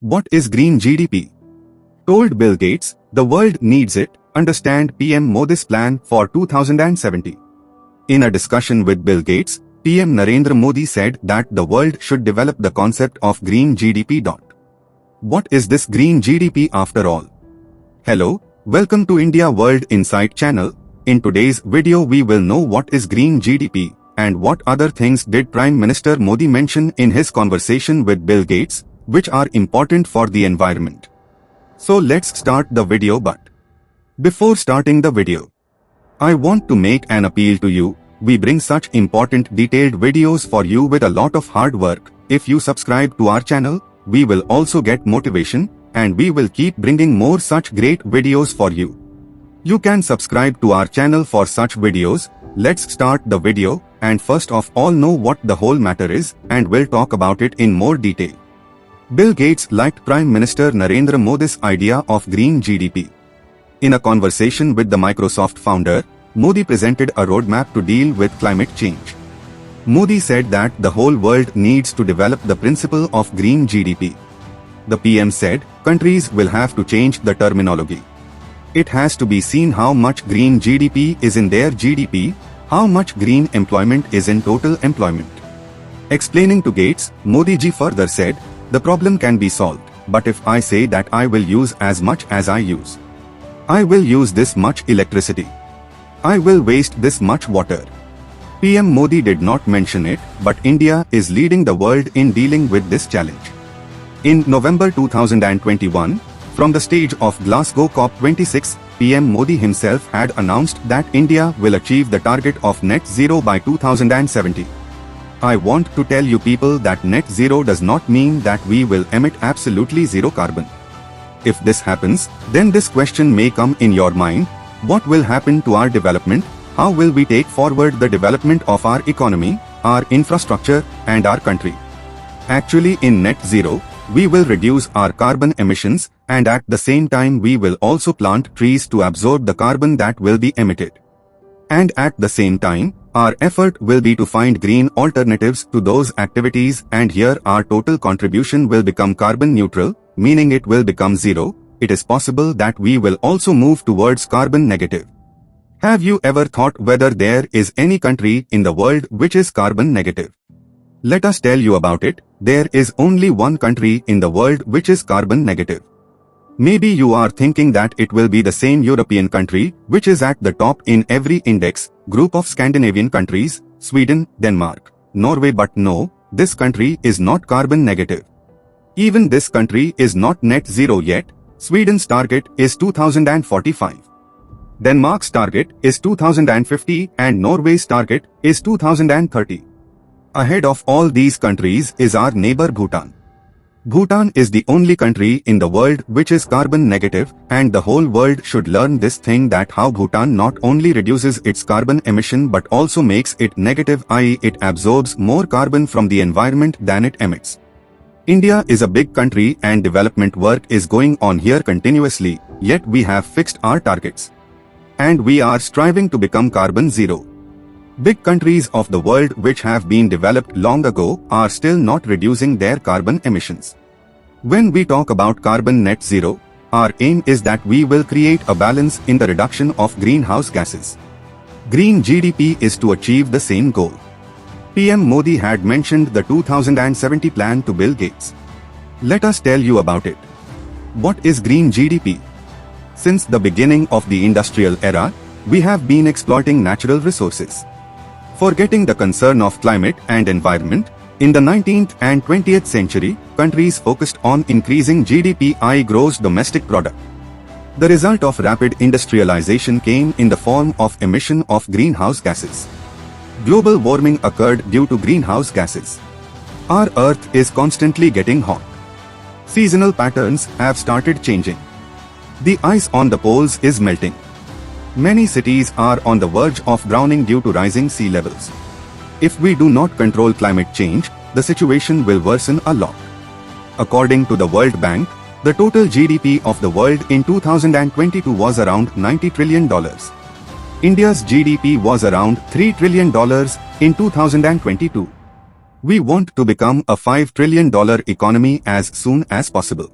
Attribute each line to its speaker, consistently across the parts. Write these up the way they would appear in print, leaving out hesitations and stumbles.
Speaker 1: What is Green GDP? Told Bill Gates, the world needs it, understand PM Modi's plan for 2070. In a discussion with Bill Gates, PM Narendra Modi said that the world should develop the concept of Green GDP. What is this Green GDP after all? Hello, welcome to India World Insight channel. In today's video we will know what is Green GDP and what other things did Prime Minister Modi mention in his conversation with Bill Gates, which are important for the environment. So let's start the video, but before starting the video, I want to make an appeal to you. We bring such important detailed videos for you with a lot of hard work. If you subscribe to our channel, we will also get motivation and we will keep bringing more such great videos for you. You can subscribe to our channel for such videos. Let's start the video and first of all know what the whole matter is and we'll talk about it in more detail. Bill Gates liked Prime Minister Narendra Modi's idea of Green GDP. In a conversation with the Microsoft founder, Modi presented a roadmap to deal with climate change. Modi said that the whole world needs to develop the principle of Green GDP. The PM said, countries will have to change the terminology. It has to be seen how much green GDP is in their GDP, how much green employment is in total employment. Explaining to Gates, Modi ji further said, the problem can be solved, but if I say that I will use as much as I use, I will use this much electricity, I will waste this much water. PM Modi did not mention it, but India is leading the world in dealing with this challenge. In November 2021, from the stage of Glasgow COP26, PM Modi himself had announced that India will achieve the target of net zero by 2070. I want to tell you people that net zero does not mean that we will emit absolutely zero carbon. If this happens, then this question may come in your mind, what will happen to our development? How will we take forward the development of our economy, our infrastructure, and our country? Actually, in net zero, we will reduce our carbon emissions and at the same time we will also plant trees to absorb the carbon that will be emitted. And at the same time, our effort will be to find green alternatives to those activities, and here our total contribution will become carbon neutral, meaning it will become zero. It is possible that we will also move towards carbon negative. Have you ever thought whether there is any country in the world which is carbon negative? Let us tell you about it. There is only one country in the world which is carbon negative. Maybe you are thinking that it will be the same European country which is at the top in every index, group of Scandinavian countries, Sweden, Denmark, Norway, but no, this country is not carbon negative. Even this country is not net zero yet. Sweden's target is 2045. Denmark's target is 2050 and Norway's target is 2030. Ahead of all these countries is our neighbor Bhutan. Bhutan is the only country in the world which is carbon negative, and the whole world should learn this thing, that how Bhutan not only reduces its carbon emission but also makes it negative, i.e. it absorbs more carbon from the environment than it emits. India is a big country and development work is going on here continuously, yet we have fixed our targets. And we are striving to become carbon zero. Big countries of the world which have been developed long ago are still not reducing their carbon emissions. When we talk about carbon net zero, our aim is that we will create a balance in the reduction of greenhouse gases. Green GDP is to achieve the same goal. PM Modi had mentioned the 2070 plan to Bill Gates. Let us tell you about it. What is Green GDP? Since the beginning of the industrial era, we have been exploiting natural resources. Forgetting the concern of climate and environment, in the 19th and 20th century, countries focused on increasing GDP, i.e. gross domestic product. The result of rapid industrialization came in the form of emission of greenhouse gases. Global warming occurred due to greenhouse gases. Our Earth is constantly getting hot. Seasonal patterns have started changing. The ice on the poles is melting. Many cities are on the verge of drowning due to rising sea levels. If we do not control climate change, the situation will worsen a lot. According to the World Bank, the total GDP of the world in 2022 was around $90 trillion. India's GDP was around $3 trillion in 2022. We want to become a $5 trillion economy as soon as possible.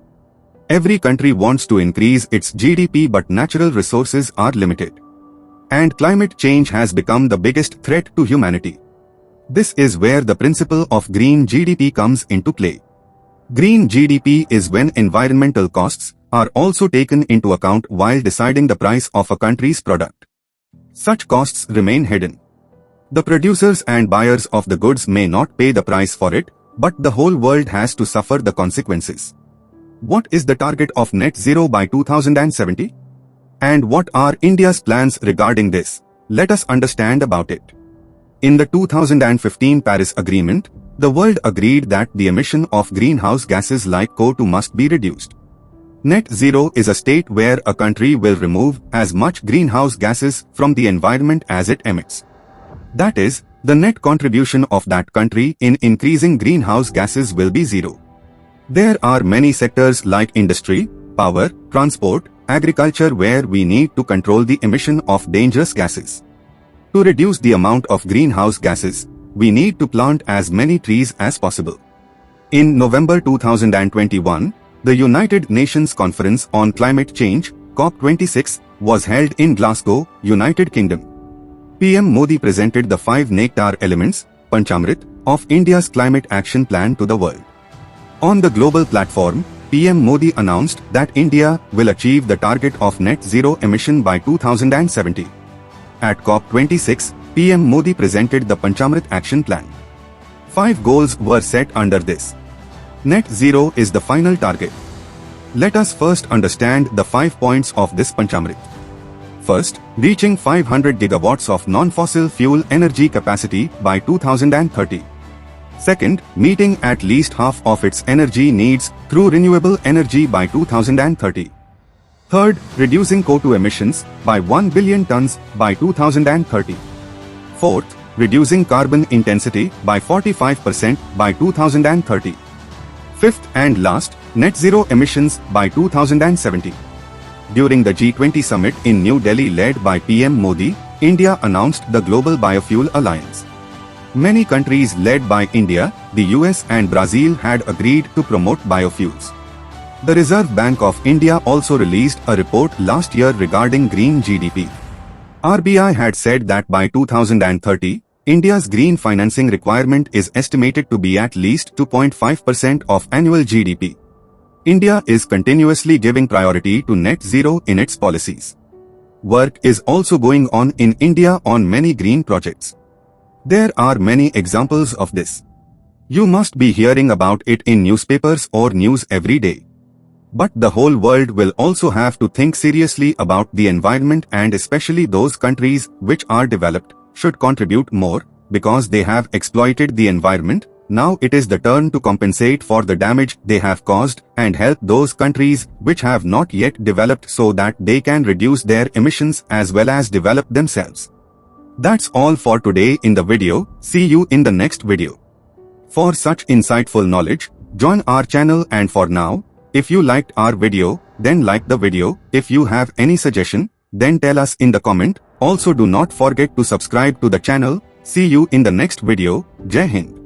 Speaker 1: Every country wants to increase its GDP, but natural resources are limited. And climate change has become the biggest threat to humanity. This is where the principle of Green GDP comes into play. Green GDP is when environmental costs are also taken into account while deciding the price of a country's product. Such costs remain hidden. The producers and buyers of the goods may not pay the price for it, but the whole world has to suffer the consequences. What is the target of net zero by 2070? And what are India's plans regarding this? Let us understand about it. In the 2015 Paris Agreement, the world agreed that the emission of greenhouse gases like CO2 must be reduced. Net zero is a state where a country will remove as much greenhouse gases from the environment as it emits. That is, the net contribution of that country in increasing greenhouse gases will be zero. There are many sectors like industry, power, transport, agriculture where we need to control the emission of dangerous gases. To reduce the amount of greenhouse gases, we need to plant as many trees as possible. In November 2021, the United Nations Conference on Climate Change, COP26, was held in Glasgow, United Kingdom. PM Modi presented the 5 nectar elements, Panchamrit, of India's climate action plan to the world. On the global platform, PM Modi announced that India will achieve the target of net zero emission by 2070. At COP26, PM Modi presented the Panchamrit action plan. 5 goals were set under this. Net zero is the final target. Let us first understand the 5 points of this Panchamrit. First, reaching 500 gigawatts of non-fossil fuel energy capacity by 2030. Second, meeting at least half of its energy needs through renewable energy by 2030. Third, reducing CO2 emissions by 1 billion tons by 2030. Fourth, reducing carbon intensity by 45% by 2030. Fifth and last, net zero emissions by 2070. During the G20 summit in New Delhi led by PM Modi, India announced the Global Biofuel Alliance. Many countries led by India, the US and Brazil had agreed to promote biofuels. The Reserve Bank of India also released a report last year regarding Green GDP. RBI had said that by 2030, India's green financing requirement is estimated to be at least 2.5% of annual GDP. India is continuously giving priority to net zero in its policies. Work is also going on in India on many green projects. There are many examples of this. You must be hearing about it in newspapers or news every day. But the whole world will also have to think seriously about the environment, and especially those countries which are developed should contribute more because they have exploited the environment. Now it is the turn to compensate for the damage they have caused and help those countries which have not yet developed so that they can reduce their emissions as well as develop themselves. That's all for today in the video. See you in the next video. For such insightful knowledge, join our channel, and for now, if you liked our video, then like the video. If you have any suggestion, then tell us in the comment. Also do not forget to subscribe to the channel. See you in the next video. Jai Hind.